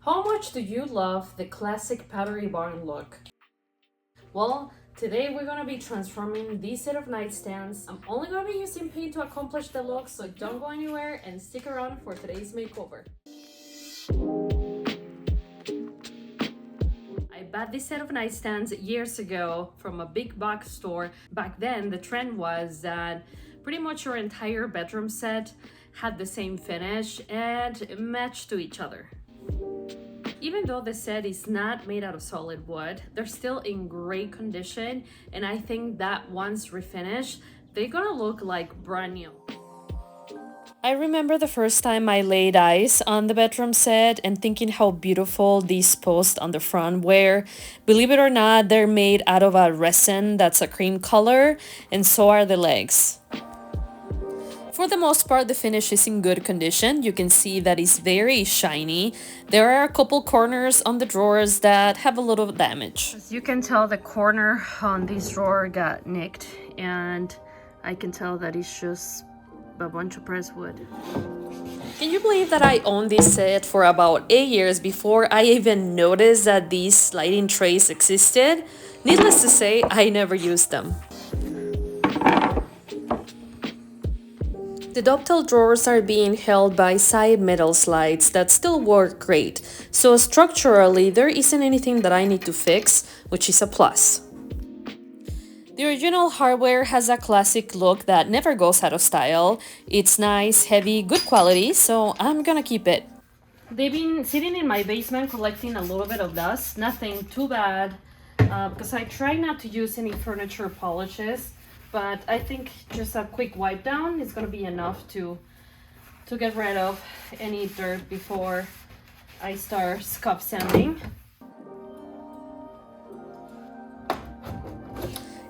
How much do you love the classic Pottery Barn look? Well, today we're gonna be transforming this set of nightstands. I'm only gonna be using paint to accomplish the look, so don't go anywhere and stick around for today's makeover. I bought this set of nightstands years ago from a big box store. Back then, the trend was that pretty much your entire bedroom set had the same finish and matched to each other. Even though the set is not made out of solid wood, they're still in great condition, and I think that once refinished, they're gonna look like brand new. I remember the first time I laid eyes on the bedroom set and thinking how beautiful these posts on the front were. Believe it or not, they're made out of a resin that's a cream color, and so are the legs. For the most part, the finish is in good condition. You can see that it's very shiny. There are a couple corners on the drawers that have a little damage. As you can tell, the corner on this drawer got nicked, and I can tell that it's just a bunch of pressed wood. Can you believe that I owned this set for about 8 years before I even noticed that these sliding trays existed? Needless to say, I never used them. The dovetail drawers are being held by side metal slides that still work great, so structurally there isn't anything that I need to fix, which is a plus. The original hardware has a classic look that never goes out of style. It's nice, heavy, good quality, so I'm gonna keep it. They've been sitting in my basement collecting a little bit of dust, nothing too bad, because I try not to use any furniture polishes. But I think just a quick wipe down is going to be enough to get rid of any dirt before I start scuff sanding.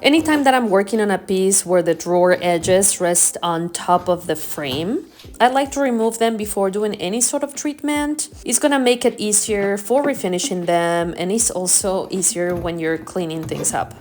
Anytime that I'm working on a piece where the drawer edges rest on top of the frame, I like to remove them before doing any sort of treatment. It's going to make it easier for refinishing them, and it's also easier when you're cleaning things up.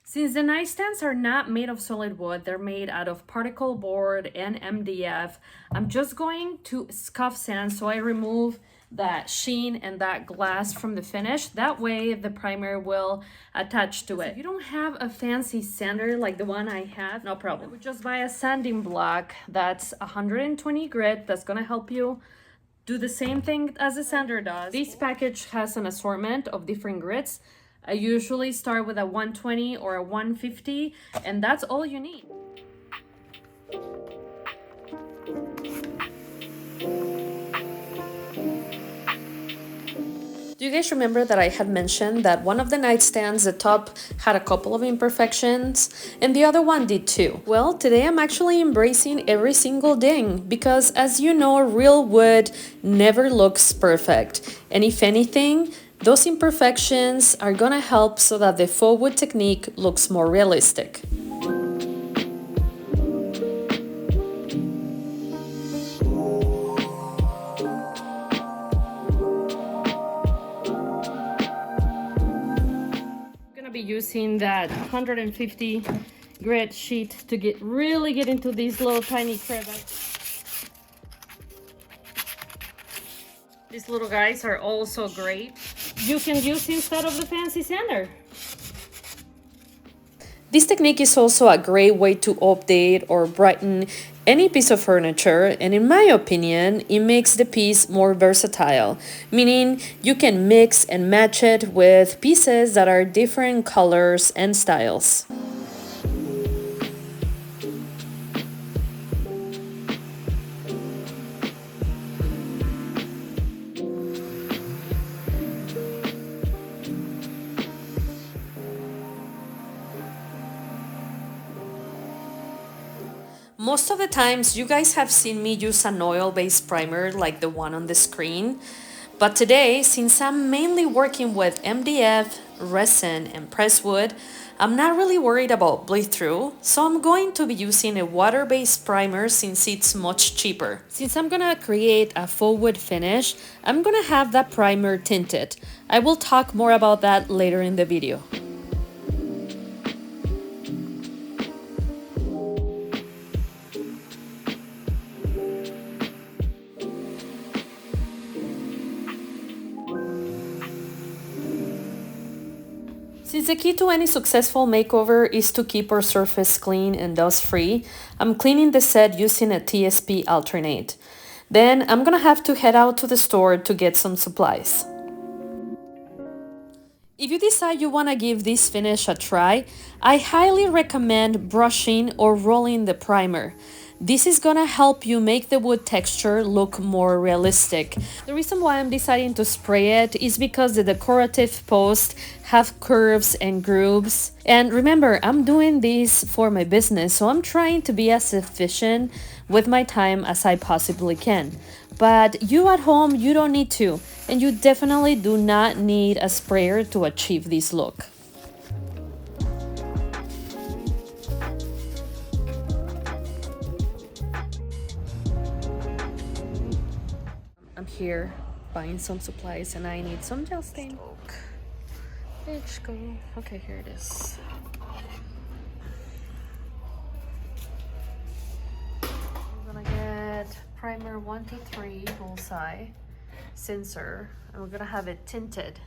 Since the nightstands are not made of solid wood, they're made out of particle board and MDF, I'm just going to scuff sand so I remove that sheen and that glass from the finish. That way the primer will attach to it. If you don't have a fancy sander like the one I have, no problem. I would just buy a sanding block that's 120 grit. That's gonna help you do the same thing as the sander does. This package has an assortment of different grits. I usually start with a 120 or a 150, and that's all you need. Do you guys remember that I had mentioned that one of the nightstands, the top, had a couple of imperfections, and the other one did too? Well, today I'm actually embracing every single ding, because as you know, real wood never looks perfect, and if anything, those imperfections are gonna help so that the faux wood technique looks more realistic. I'm gonna be using that 150 grit sheet to really get into these little tiny crevices. These little guys are also great. You can use instead of the fancy sander. This technique is also a great way to update or brighten any piece of furniture, and in my opinion, it makes the piece more versatile, meaning you can mix and match it with pieces that are different colors and styles. Most of the times you guys have seen me use an oil-based primer like the one on the screen, but today, since I'm mainly working with MDF, resin, and pressed wood, I'm not really worried about bleed through, so I'm going to be using a water-based primer since it's much cheaper. Since I'm gonna create a faux wood finish, I'm gonna have that primer tinted. I will talk more about that later in the video. Since the key to any successful makeover is to keep our surface clean and dust-free, I'm cleaning the set using a TSP alternate. Then I'm gonna have to head out to the store to get some supplies. If you decide you want to give this finish a try, I highly recommend brushing or rolling the primer. This is gonna help you make the wood texture look more realistic. The reason why I'm deciding to spray it is because the decorative posts have curves and grooves. And remember, I'm doing this for my business, so I'm trying to be as efficient with my time as I possibly can. But you at home, you don't need to, and you definitely do not need a sprayer to achieve this look. I'm here buying some supplies and I need some gel stain. Let's go. Okay, here it is. I'm gonna get primer 123 Bullseye sensor, and we're gonna have it tinted.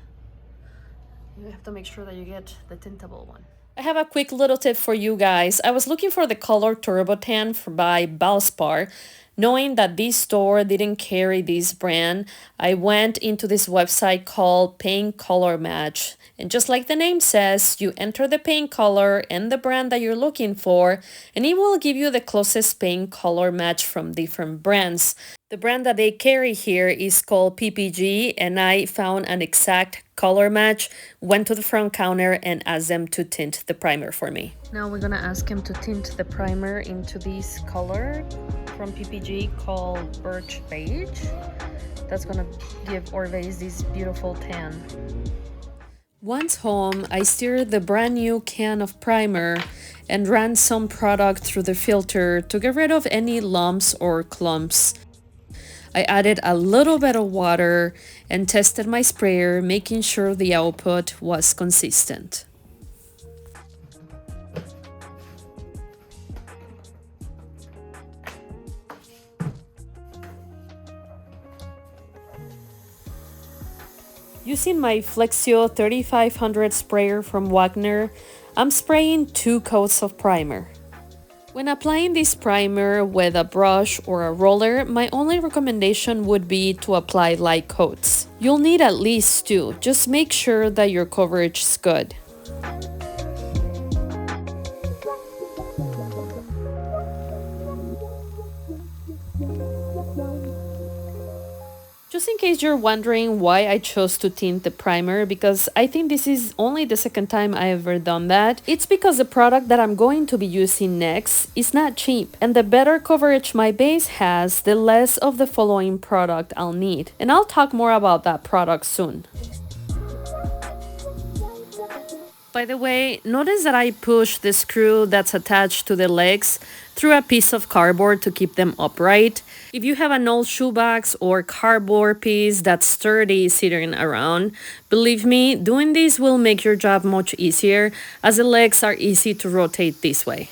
You have to make sure that you get the tintable one. I have a quick little tip for you guys. I was looking for the color Turbo Tan by Valspar. Knowing that this store didn't carry this brand, I went into this website called Paint Color Match. And just like the name says, you enter the paint color and the brand that you're looking for, and it will give you the closest paint color match from different brands. The brand that they carry here is called PPG, and I found an exact color match, went to the front counter and asked them to tint the primer for me. Now we're gonna ask him to tint the primer into this color from PPG called Birch Beige. That's gonna give our vase this beautiful tan. Once home, I stirred the brand new can of primer and ran some product through the filter to get rid of any lumps or clumps. I added a little bit of water and tested my sprayer, making sure the output was consistent. Using my Flexio 3500 sprayer from Wagner, I'm spraying 2 coats of primer. When applying this primer with a brush or a roller, my only recommendation would be to apply light coats. You'll need at least 2, just make sure that your coverage is good. Just in case you're wondering why I chose to tint the primer, because I think this is only the second time I ever done that, it's because the product that I'm going to be using next is not cheap, and the better coverage my base has, the less of the following product I'll need. And I'll talk more about that product soon. By the way, notice that I pushed the screw that's attached to the legs through a piece of cardboard to keep them upright. If you have an old shoebox or cardboard piece that's sturdy sitting around, believe me, doing this will make your job much easier, as the legs are easy to rotate this way.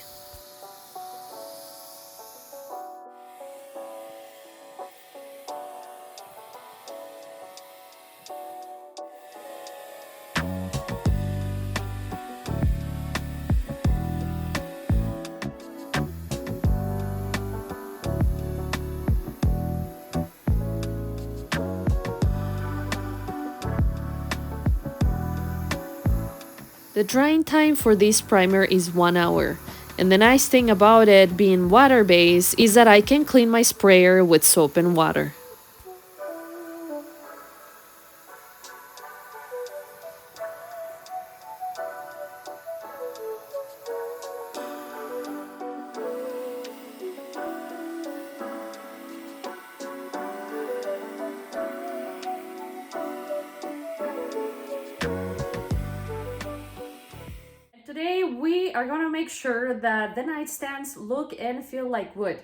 The drying time for this primer is 1 hour, and the nice thing about it being water-based is that I can clean my sprayer with soap and water. Today we are gonna make sure that the nightstands look and feel like wood.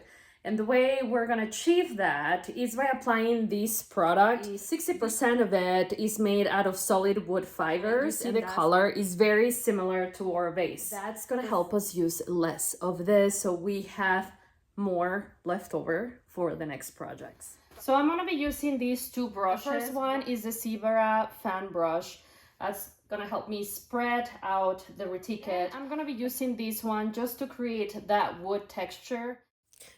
And the way we're gonna achieve that is by applying this product. 60% of it is made out of solid wood fibers. You see the color is very similar to our vase. That's gonna help us use less of this so we have more left over for the next projects. So I'm gonna be using these 2 brushes. The first one is the Zebra fan brush. That's gonna help me spread out the Retique It. I'm gonna be using this one just to create that wood texture.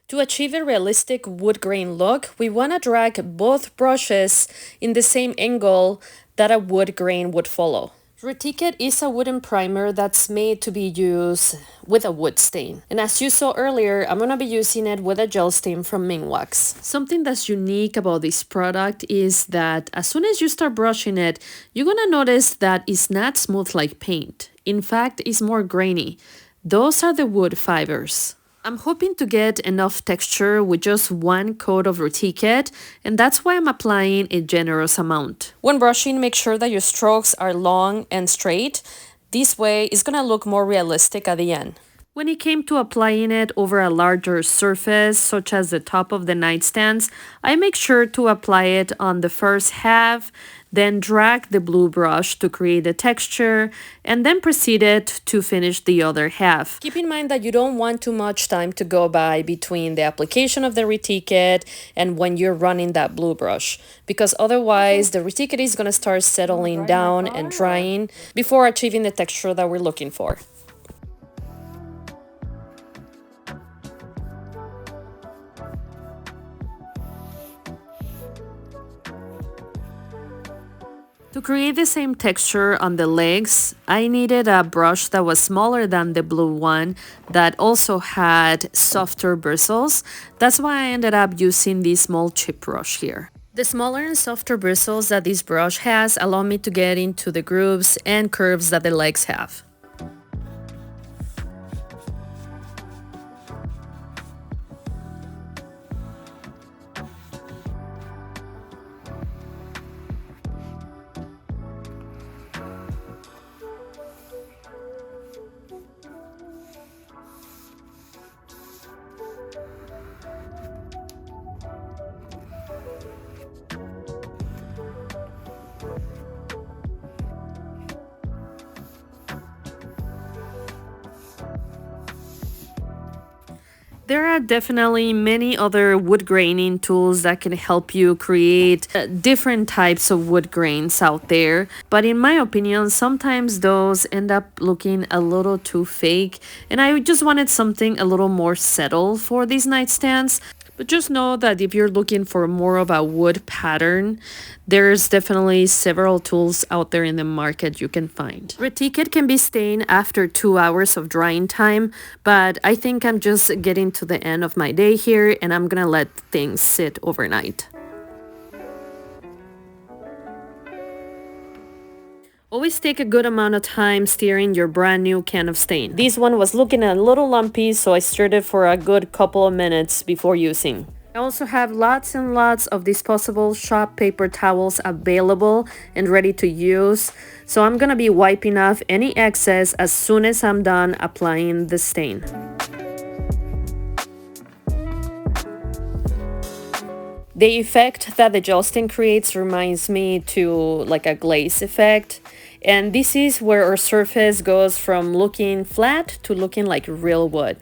To achieve a realistic wood grain look, we want to drag both brushes in the same angle that a wood grain would follow. Retique It is a wooden primer that's made to be used with a wood stain. And as you saw earlier, I'm going to be using it with a gel stain from Minwax. Something that's unique about this product is that as soon as you start brushing it, you're going to notice that it's not smooth like paint. In fact, it's more grainy. Those are the wood fibers. I'm hoping to get enough texture with just one coat of Retique It, and that's why I'm applying a generous amount. When brushing, make sure that your strokes are long and straight. This way, it's gonna look more realistic at the end. When it came to applying it over a larger surface, such as the top of the nightstands, I make sure to apply it on the first half, then drag the blue brush to create the texture, and then proceeded to finish the other half. Keep in mind that you don't want too much time to go by between the application of the Retique It and when you're running that blue brush, because otherwise the Retique It is going to start settling down and drying before achieving the texture that we're looking for. To create the same texture on the legs, I needed a brush that was smaller than the blue one that also had softer bristles. That's why I ended up using this small chip brush here. The smaller and softer bristles that this brush has allow me to get into the grooves and curves that the legs have. There are definitely many other wood graining tools that can help you create different types of wood grains out there. But in my opinion, sometimes those end up looking a little too fake. And I just wanted something a little more settled for these nightstands. But just know that if you're looking for more of a wood pattern, there's definitely several tools out there in the market you can find. Retique It can be stained after 2 hours of drying time, but I think I'm just getting to the end of my day here and I'm gonna let things sit overnight. Always take a good amount of time stirring your brand new can of stain. This one was looking a little lumpy, so I stirred it for a good couple of minutes before using. I also have lots and lots of disposable shop paper towels available and ready to use, so I'm gonna be wiping off any excess as soon as I'm done applying the stain. The effect that the gel stain creates reminds me to like a glaze effect. And this is where our surface goes from looking flat to looking like real wood.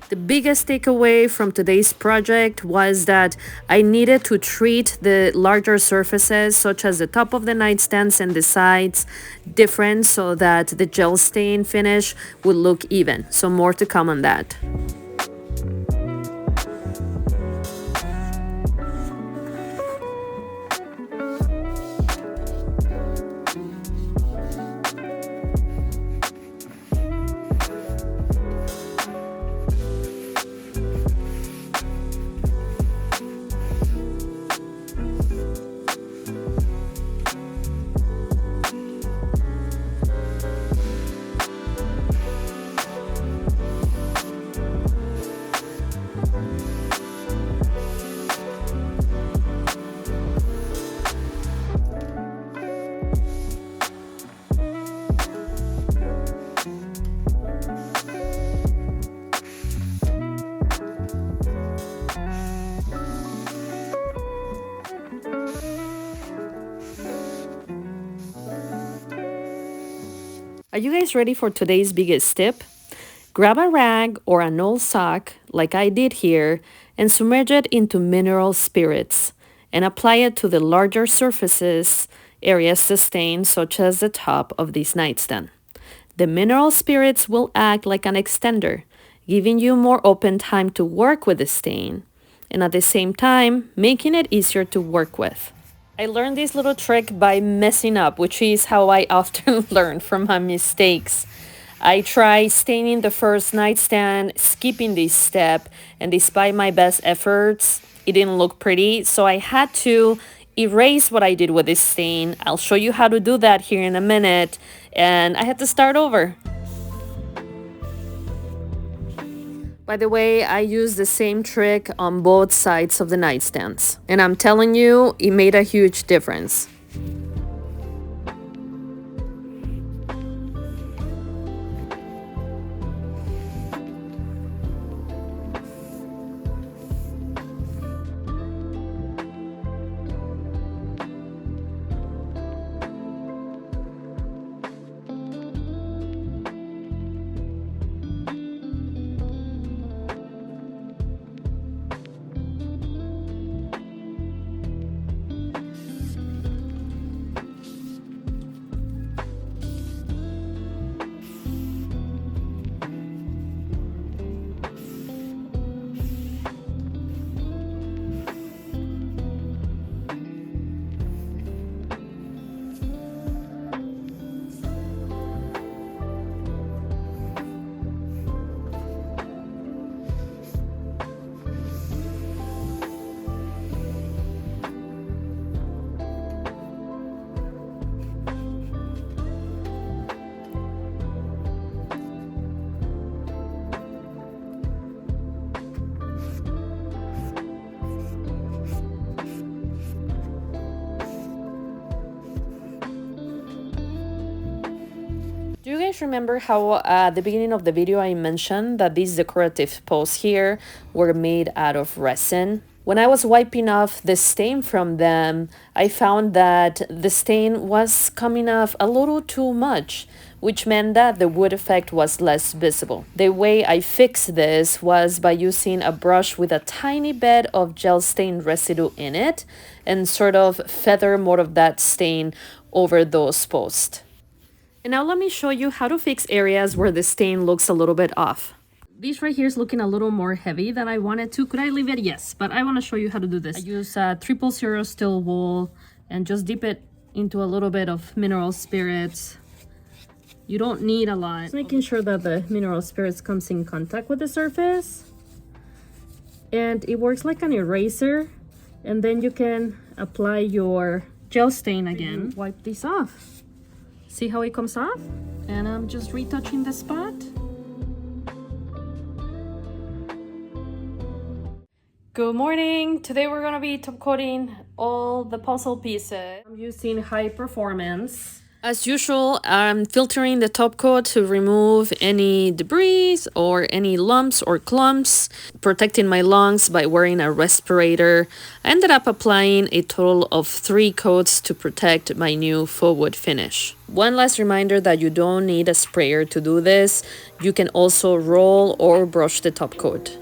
The biggest takeaway from today's project was that I needed to treat the larger surfaces, such as the top of the nightstands and the sides, different so that the gel stain finish would look even. So more to come on that. Are you guys ready for today's biggest tip? Grab a rag or an old sock, like I did here, and submerge it into mineral spirits. and apply it to the larger surfaces areas to stain, such as the top of this nightstand. The mineral spirits will act like an extender, giving you more open time to work with the stain, and at the same time, making it easier to work with. I learned this little trick by messing up, which is how I often learn from my mistakes. I tried staining the first nightstand, skipping this step, and despite my best efforts, it didn't look pretty, so I had to erase what I did with this stain. I'll show you how to do that here in a minute, and I had to start over. By the way, I used the same trick on both sides of the nightstands, and I'm telling you, it made a huge difference. Do you guys remember how at the beginning of the video I mentioned that these decorative posts here were made out of resin? When I was wiping off the stain from them, I found that the stain was coming off a little too much, which meant that the wood effect was less visible. The way I fixed this was by using a brush with a tiny bit of gel stain residue in it and sort of feather more of that stain over those posts. And now let me show you how to fix areas where the stain looks a little bit off. This right here is looking a little more heavy than I wanted to. Could I leave it? Yes, but I want to show you how to do this. I use 000 steel wool and just dip it into a little bit of mineral spirits. You don't need a lot. Just making sure that the mineral spirits comes in contact with the surface. And it works like an eraser. And then you can apply your gel stain again. Wipe this off. See how it comes off? And I'm just retouching the spot. Good morning. Today we're gonna be top coating all the puzzle pieces. I'm using high performance. As usual, I'm filtering the top coat to remove any debris or any lumps or clumps, protecting my lungs by wearing a respirator. I ended up applying a total of 3 coats to protect my new faux wood finish. One last reminder that you don't need a sprayer to do this. You can also roll or brush the top coat.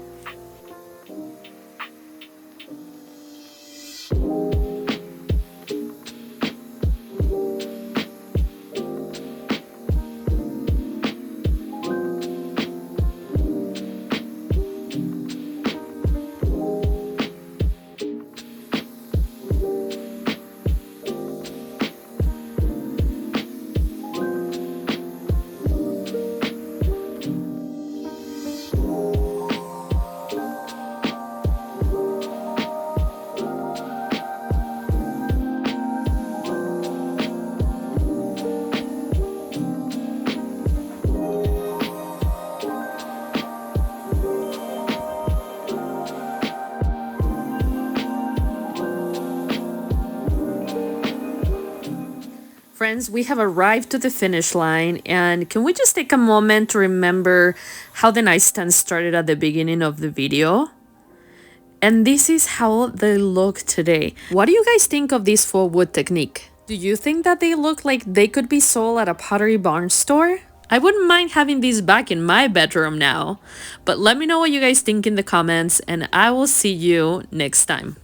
Friends, we have arrived to the finish line, and can we just take a moment to remember how the nightstand started at the beginning of the video? And this is how they look today. What do you guys think of this faux wood technique? Do you think that they look like they could be sold at a Pottery Barn store? I wouldn't mind having these back in my bedroom now. But let me know what you guys think in the comments, and I will see you next time.